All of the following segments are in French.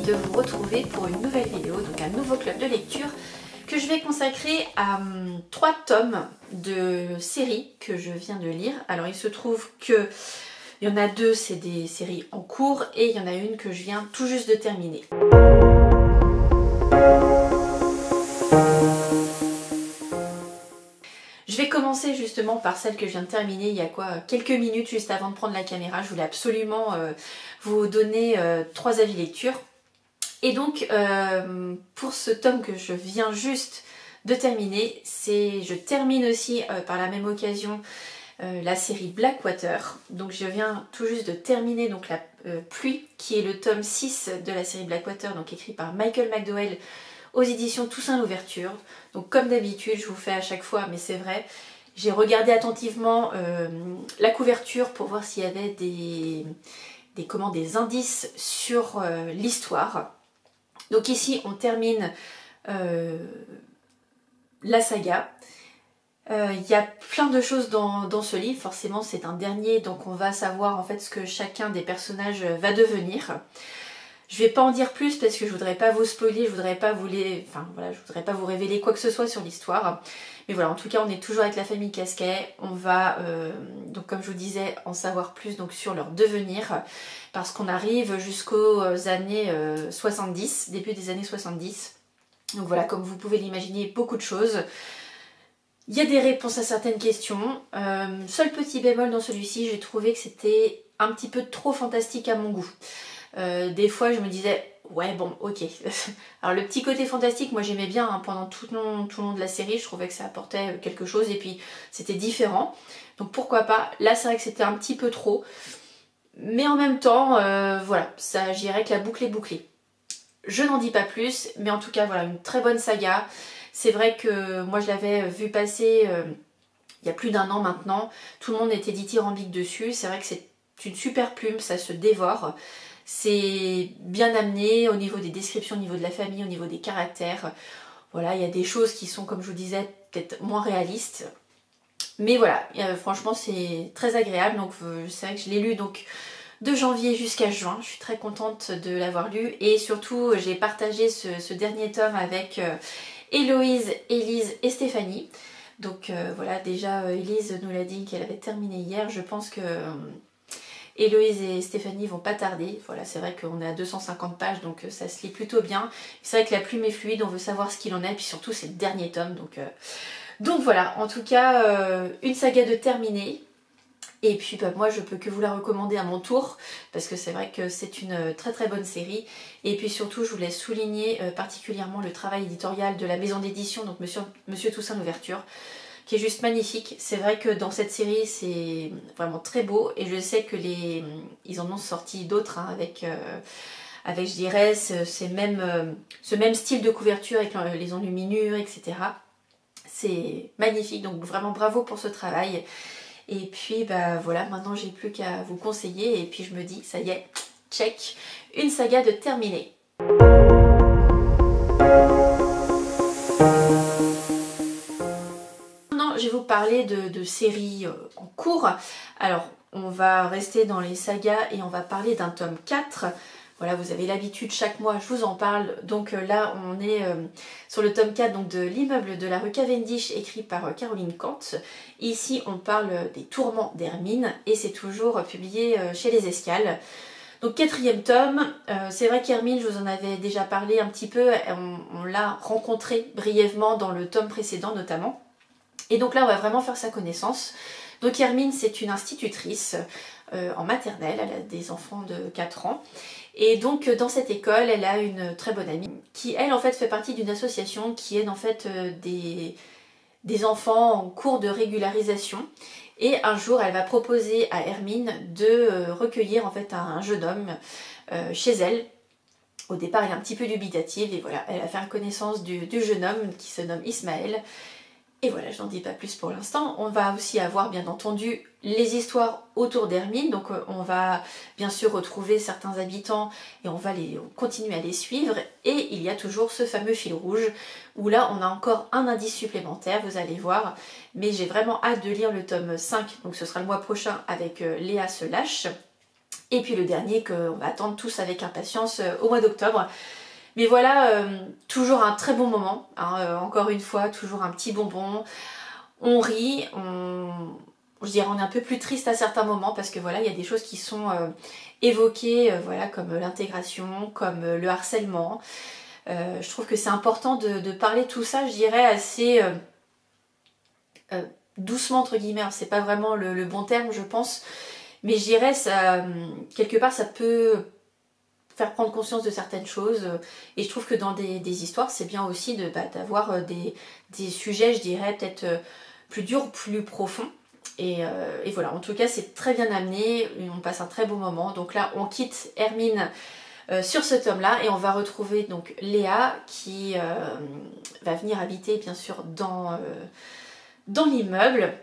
de vous retrouver pour une nouvelle vidéo, donc un nouveau club de lecture que je vais consacrer à 3 tomes de séries que je viens de lire. Alors il se trouve que il y en a 2, c'est des séries en cours et il y en a une que je viens tout juste de terminer. Je vais commencer justement par celle que je viens de terminer il y a quelques minutes juste avant de prendre la caméra. Je voulais absolument vous donner 3 avis lecture. Et donc pour ce tome que je viens juste de terminer, je termine aussi par la même occasion la série Blackwater. Donc je viens tout juste de terminer donc la Pluie, qui est le tome 6 de la série Blackwater, donc écrit par Michael McDowell aux éditions Toussaint Louverture. Donc comme d'habitude, je vous fais à chaque fois, mais c'est vrai, j'ai regardé attentivement la couverture pour voir s'il y avait des indices sur l'histoire. Donc ici on termine la saga. Il y a plein de choses dans ce livre, forcément c'est un dernier, donc on va savoir en fait ce que chacun des personnages va devenir. Je vais pas en dire plus parce que je voudrais pas vous spoiler, je voudrais pas vous révéler quoi que ce soit sur l'histoire. Mais voilà, en tout cas on est toujours avec la famille Casquet, on va donc comme je vous disais en savoir plus donc sur leur devenir, parce qu'on arrive jusqu'aux années 70, début des années 70. Donc voilà, comme vous pouvez l'imaginer, beaucoup de choses. Il y a des réponses à certaines questions. Seul petit bémol dans celui-ci, j'ai trouvé que c'était un petit peu trop fantastique à mon goût. Des fois je me disais ouais bon ok. Alors le petit côté fantastique moi j'aimais bien hein, pendant tout le long de la série, je trouvais que ça apportait quelque chose et puis c'était différent. Donc pourquoi pas, là c'est vrai que c'était un petit peu trop. Mais en même temps voilà, ça j'irais que la boucle est bouclée. Je n'en dis pas plus, mais en tout cas voilà, une très bonne saga. C'est vrai que moi je l'avais vu passer il y a plus d'1 an maintenant, tout le monde était dithyrambique dessus, c'est vrai que c'est une super plume, ça se dévore. C'est bien amené au niveau des descriptions, au niveau de la famille, au niveau des caractères. Voilà, il y a des choses qui sont, comme je vous disais, peut-être moins réalistes. Mais voilà, franchement c'est très agréable. Donc c'est vrai que je l'ai lu donc de janvier jusqu'à juin. Je suis très contente de l'avoir lu. Et surtout, j'ai partagé ce dernier tome avec Héloïse, Élise et Stéphanie. Donc voilà, déjà Élise nous l'a dit qu'elle avait terminé hier. Je pense que Héloïse et Stéphanie vont pas tarder. Voilà, c'est vrai qu'on est à 250 pages, donc ça se lit plutôt bien. C'est vrai que la plume est fluide, on veut savoir ce qu'il en est, et puis surtout c'est le dernier tome. Donc voilà, en tout cas, une saga de terminée. Et puis bah, moi je peux que vous la recommander à mon tour, parce que c'est vrai que c'est une très très bonne série. Et puis surtout je voulais souligner particulièrement le travail éditorial de la maison d'édition, donc Monsieur Toussaint Louverture, qui est juste magnifique. C'est vrai que dans cette série c'est vraiment très beau et je sais que ils en ont sorti d'autres hein, avec je dirais ce même style de couverture avec les enluminures, etc. C'est magnifique, donc vraiment bravo pour ce travail. Et puis bah voilà, maintenant j'ai plus qu'à vous conseiller et puis je me dis ça y est, check, une saga de terminée. Je vais vous parler de séries en cours. Alors on va rester dans les sagas et on va parler d'un tome 4. Voilà, vous avez l'habitude, chaque mois je vous en parle. Donc là on est sur le tome 4 donc, de L'immeuble de la rue Cavendish, écrit par Caroline Kant. Ici on parle des tourments d'Hermine et c'est toujours publié chez Les Escales. Donc 4e tome, c'est vrai qu'Hermine, je vous en avais déjà parlé un petit peu, on l'a rencontrée brièvement dans le tome précédent notamment. Et donc là on va vraiment faire sa connaissance. Donc Hermine c'est une institutrice en maternelle, elle a des enfants de 4 ans. Et donc dans cette école elle a une très bonne amie qui elle en fait fait partie d'une association qui aide en fait des enfants en cours de régularisation. Et un jour elle va proposer à Hermine de recueillir en fait un jeune homme chez elle. Au départ elle est un petit peu dubitative et voilà, elle va faire connaissance du jeune homme qui se nomme Ismaël. Et voilà, je n'en dis pas plus pour l'instant. On va aussi avoir bien entendu les histoires autour d'Hermine. Donc on va bien sûr retrouver certains habitants et on va continuer à les suivre. Et il y a toujours ce fameux fil rouge où là on a encore un indice supplémentaire, vous allez voir. Mais j'ai vraiment hâte de lire le tome 5, donc ce sera le mois prochain avec Léa se lâche. Et puis le dernier qu'on va attendre tous avec impatience au mois d'octobre. Mais voilà, toujours un très bon moment, hein, encore une fois, toujours un petit bonbon. On rit, je dirais on est un peu plus triste à certains moments parce que voilà, il y a des choses qui sont évoquées, voilà, comme l'intégration, comme le harcèlement. Je trouve que c'est important de parler de tout ça, je dirais assez doucement entre guillemets. C'est pas vraiment le bon terme, je pense, mais je dirais ça, quelque part ça peut faire prendre conscience de certaines choses, et je trouve que dans des histoires c'est bien aussi d'avoir des sujets, je dirais peut-être plus durs, plus profonds, et voilà, en tout cas c'est très bien amené, on passe un très bon moment. Donc là on quitte Hermine sur ce tome là et on va retrouver donc Léa qui va venir habiter bien sûr dans l'immeuble.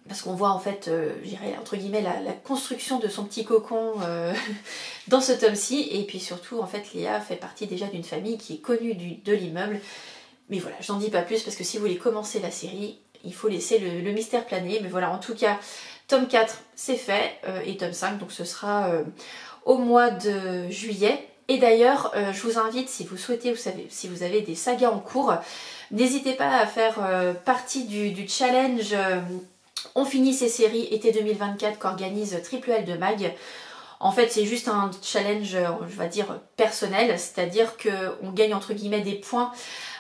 Parce qu'on voit en fait, je dirais entre guillemets, la construction de son petit cocon dans ce tome-ci. Et puis surtout, en fait, Léa fait partie déjà d'une famille qui est connue de l'immeuble. Mais voilà, j'en dis pas plus parce que si vous voulez commencer la série, il faut laisser le mystère planer. Mais voilà, en tout cas, tome 4, c'est fait. Et tome 5, donc ce sera au mois de juillet. Et d'ailleurs, je vous invite, si vous souhaitez, si vous avez des sagas en cours, n'hésitez pas à faire partie du challenge On finit ces séries été 2024 qu'organise Triple L de Mag. En fait, c'est juste un challenge, je vais dire, personnel, c'est-à-dire qu'on gagne entre guillemets des points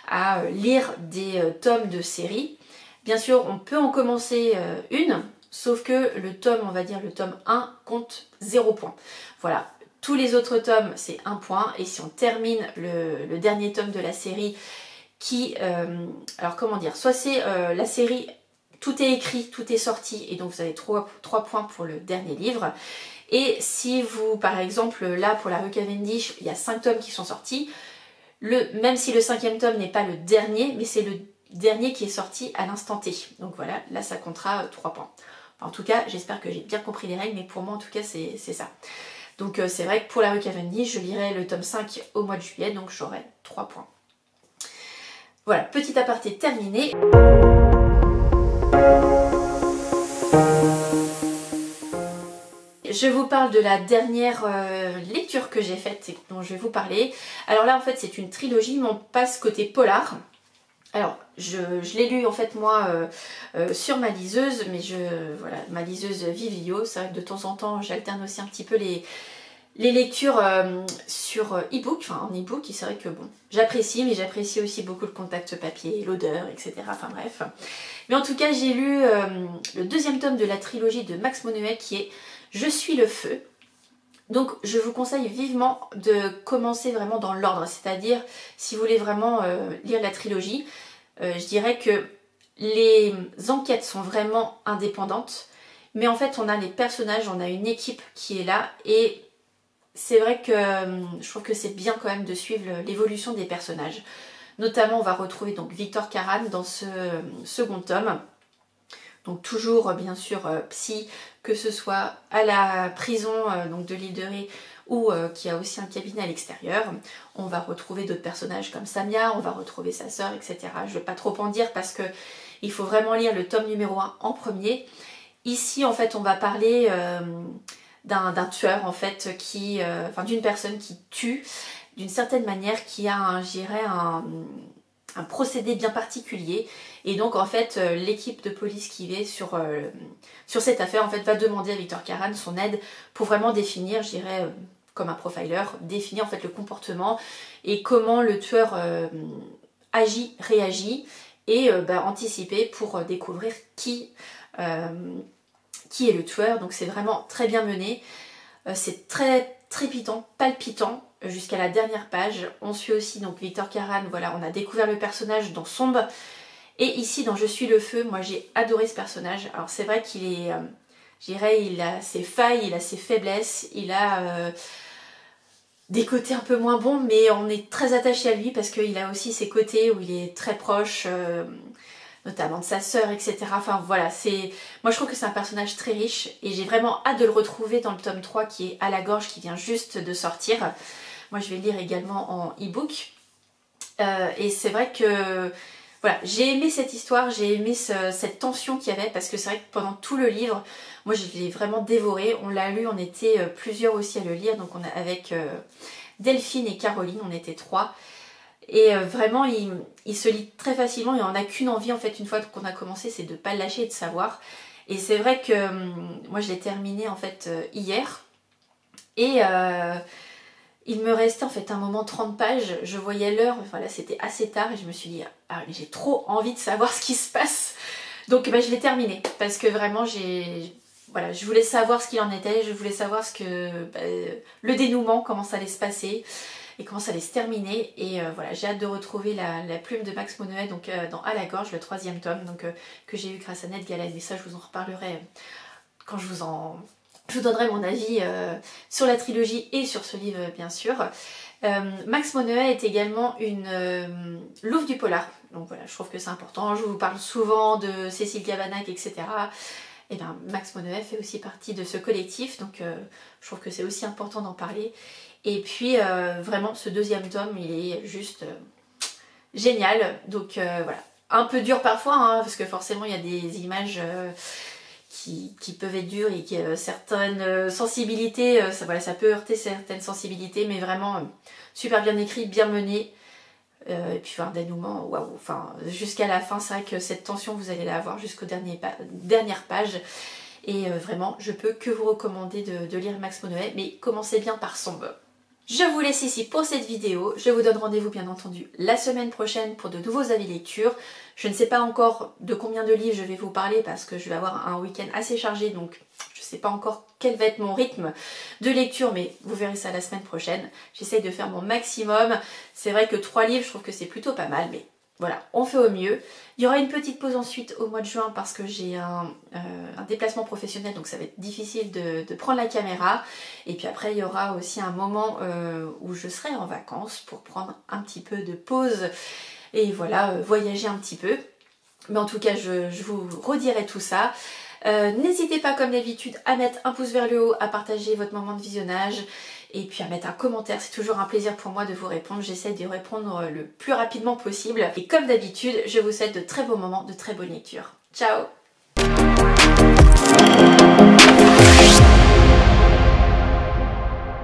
à lire des tomes de séries. Bien sûr, on peut en commencer une, sauf que le tome, on va dire le tome 1, compte 0 points. Voilà, tous les autres tomes, c'est 1 point, et si on termine le dernier tome de la série qui... alors comment dire, soit c'est la série... Tout est écrit, tout est sorti, et donc vous avez 3 points pour le dernier livre. Et si vous, par exemple, là pour la rue Cavendish, il y a 5 tomes qui sont sortis, même si le 5e tome n'est pas le dernier, mais c'est le dernier qui est sorti à l'instant T. Donc voilà, là ça comptera 3 points. Enfin, en tout cas, j'espère que j'ai bien compris les règles, mais pour moi en tout cas c'est ça. Donc c'est vrai que pour la rue Cavendish, je lirai le tome 5 au mois de juillet, donc j'aurai 3 points. Voilà, petit aparté terminé. Je vous parle de la dernière lecture que j'ai faite et dont je vais vous parler. Alors là en fait c'est une trilogie, mais on passe côté polar. Alors je l'ai lu en fait moi sur ma liseuse, mais voilà, ma liseuse Vivio. C'est vrai que de temps en temps j'alterne aussi un petit peu les lectures sur e-book, enfin en e-book, et c'est vrai que bon, j'apprécie, mais j'apprécie aussi beaucoup le contact papier, l'odeur, etc. Enfin bref. Mais en tout cas j'ai lu le 2e tome de la trilogie de Max Moneuet qui est Je suis le feu. Donc je vous conseille vivement de commencer vraiment dans l'ordre, c'est-à-dire si vous voulez vraiment lire la trilogie, je dirais que les enquêtes sont vraiment indépendantes, mais en fait on a les personnages, on a une équipe qui est là, et c'est vrai que je trouve que c'est bien quand même de suivre l'évolution des personnages. Notamment on va retrouver donc Victor Karan dans ce second tome. Donc toujours bien sûr psy, que ce soit à la prison donc de l'île de Ré ou qui a aussi un cabinet à l'extérieur. On va retrouver d'autres personnages comme Samia, on va retrouver sa sœur, etc. Je ne vais pas trop en dire parce que il faut vraiment lire le tome numéro 1 en premier. Ici en fait on va parler d'un tueur en fait qui, enfin d'une personne qui tue d'une certaine manière, qui a je dirais un procédé bien particulier, et donc en fait l'équipe de police qui est sur cette affaire en fait va demander à Victor Karan son aide pour vraiment définir, je dirais comme un profiler, définir en fait le comportement et comment le tueur agit, réagit, et anticiper pour découvrir qui est le tueur. Donc c'est vraiment très bien mené, c'est très trépitant, palpitant jusqu'à la dernière page. On suit aussi donc Victor Karan, voilà, on a découvert le personnage dans Sombre, et ici dans Je suis le feu, moi j'ai adoré ce personnage. Alors c'est vrai qu'il est, je dirais, il a ses failles, il a ses faiblesses, il a des côtés un peu moins bons, mais on est très attaché à lui parce qu'il a aussi ses côtés où il est très proche, notamment de sa sœur, etc. Enfin voilà, moi je trouve que c'est un personnage très riche, et j'ai vraiment hâte de le retrouver dans le tome 3 qui est à la gorge, qui vient juste de sortir. Moi je vais le lire également en e-book. Et c'est vrai que Voilà, j'ai aimé cette histoire, j'ai aimé cette tension qu'il y avait, parce que c'est vrai que pendant tout le livre, moi je l'ai vraiment dévoré. On l'a lu, on était plusieurs aussi à le lire, donc on a avec Delphine et Caroline, on était 3. Et vraiment, il se lit très facilement et on n'a qu'une envie en fait une fois qu'on a commencé, c'est de ne pas le lâcher et de savoir. Et c'est vrai que moi je l'ai terminé en fait hier et il me restait en fait un moment 30 pages, je voyais l'heure, enfin là c'était assez tard et je me suis dit ah mais j'ai trop envie de savoir ce qui se passe. Donc bah, je l'ai terminé parce que vraiment voilà, je voulais savoir ce qu'il en était, je voulais savoir le dénouement, comment ça allait se passer et comment ça allait se terminer. Et voilà, j'ai hâte de retrouver la plume de Max Monnoët donc, dans À la gorge, le 3e tome, donc, que j'ai eu grâce à Ned Galen. Et ça, je vous en reparlerai quand je vous donnerai mon avis sur la trilogie et sur ce livre, bien sûr. Max Monnoët est également une louve du polar. Donc voilà, je trouve que c'est important. Je vous parle souvent de Cécile Cabannac, etc. Et bien, Max Monnoët fait aussi partie de ce collectif, donc je trouve que c'est aussi important d'en parler. Et puis vraiment ce 2e tome, il est juste génial. Donc voilà, un peu dur parfois, hein, parce que forcément il y a des images qui peuvent être dures et certaines sensibilités, voilà, ça peut heurter certaines sensibilités, mais vraiment super bien écrit, bien mené. Et puis un dénouement, waouh, enfin jusqu'à la fin, c'est vrai que cette tension vous allez la avoir jusqu'aux dernières pages. Et vraiment, je peux que vous recommander de lire Max Monnoët, mais commencez bien par Sombre. Je vous laisse ici pour cette vidéo. Je vous donne rendez-vous bien entendu la semaine prochaine pour de nouveaux avis lecture. Je ne sais pas encore de combien de livres je vais vous parler parce que je vais avoir un week-end assez chargé, donc je ne sais pas encore quel va être mon rythme de lecture, mais vous verrez ça la semaine prochaine. J'essaye de faire mon maximum. C'est vrai que 3 livres, je trouve que c'est plutôt pas mal, mais voilà, on fait au mieux. Il y aura une petite pause ensuite au mois de juin parce que j'ai un déplacement professionnel, donc ça va être difficile de prendre la caméra. Et puis après, il y aura aussi un moment où je serai en vacances pour prendre un petit peu de pause et voilà, voyager un petit peu. Mais en tout cas, je vous redirai tout ça. N'hésitez pas comme d'habitude à mettre un pouce vers le haut, à partager votre moment de visionnage et puis à mettre un commentaire, c'est toujours un plaisir pour moi de vous répondre, j'essaie de répondre le plus rapidement possible. Et comme d'habitude, je vous souhaite de très beaux moments, de très bonnes lectures. Ciao!